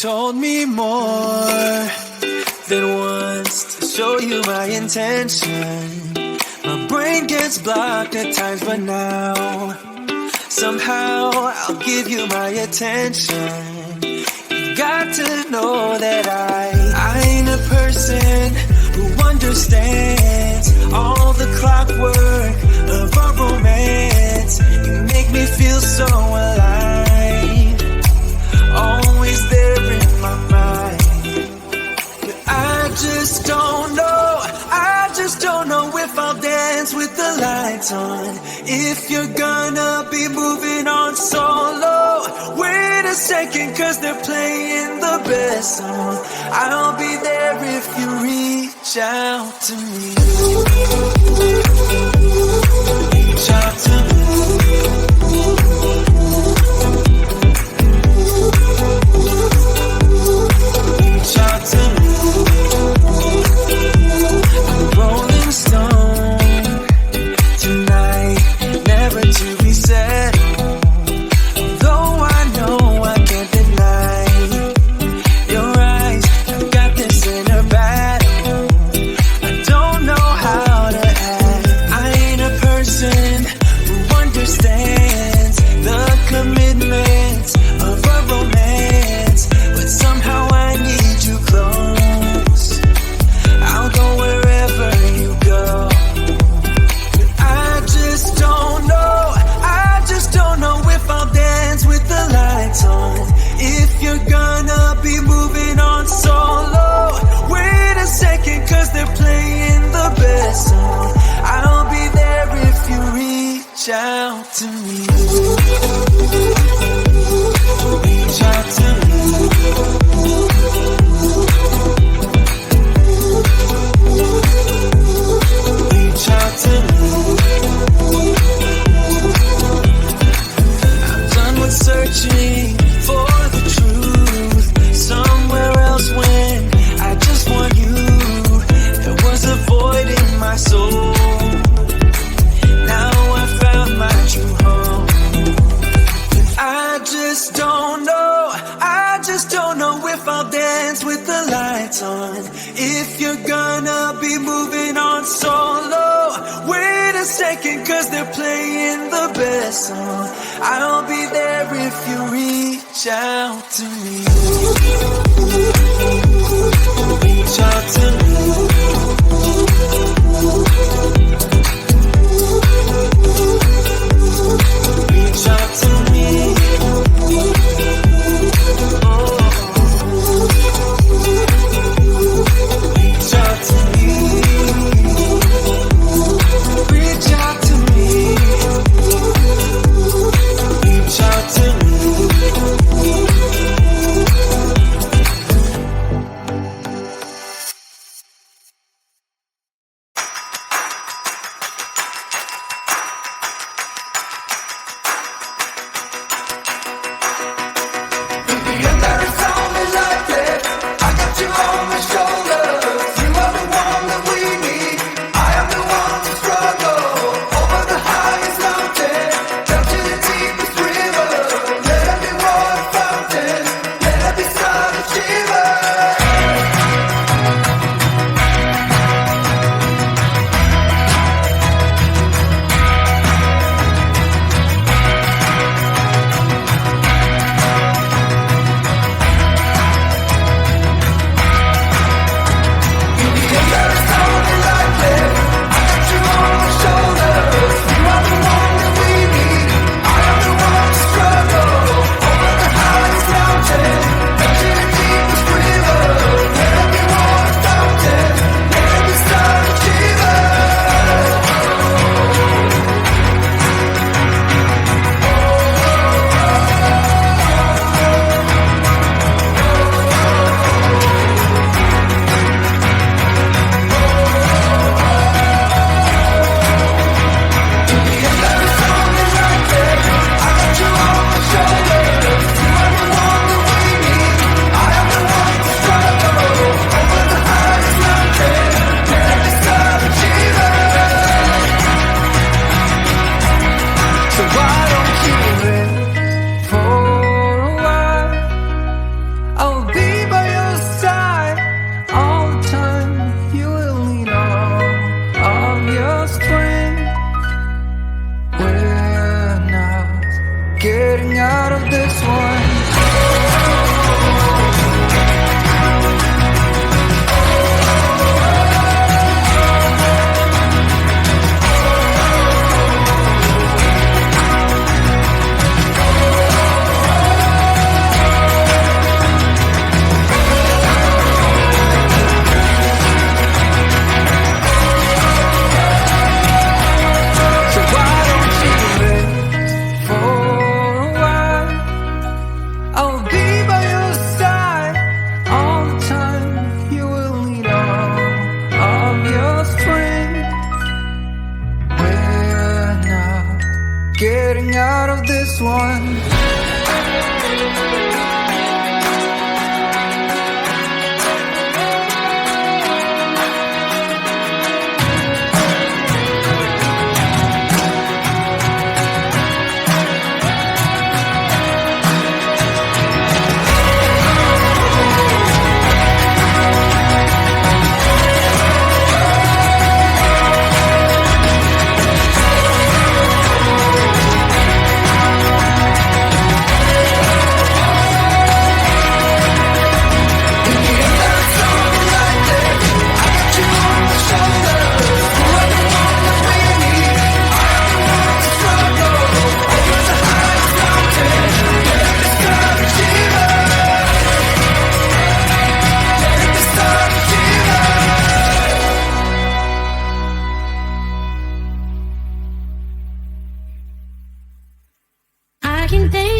told me more than once to show you my intention. My brain gets blocked at times, but now somehow I'll give you my attention. You got to know that I ain't a person who understands all the clockwork of our romance. You make me feel so alive, always there in my mind. But I just don't know if I'll dance with the lights on. If you're gonna be moving on solo, wait a second, 'cause they're playing the best song. I'll be there if you reach out to me. Reach out to me. Reach out to me. I'm rolling stone tonight, never to be settled. Though I know I can't deny your eyes, I've got this inner battle. I don't know how to act. I ain't a person who understands the commitments of a romance, but somehow I need you close. I'll go wherever you go. But I just don't know if I'll dance with the lights on. If you're gonna be moving on solo, wait a second, 'cause they're playing the best song. I'll be there if you reach out to me. Reach out to me. Reach out to me. I'm done with searching for the truth somewhere else when I just want you. There was a void in my soul. Now I found my true home. But I just don't know if I'll dance with the lights on. If you're gonna be moving on solo, wait a second, 'cause they're playing the best song. I'll be there if you reach out to me. Reach out to me. Reach out to me. Reach out to me. Reach out to me. Reach out to me. getting out of this one. I can think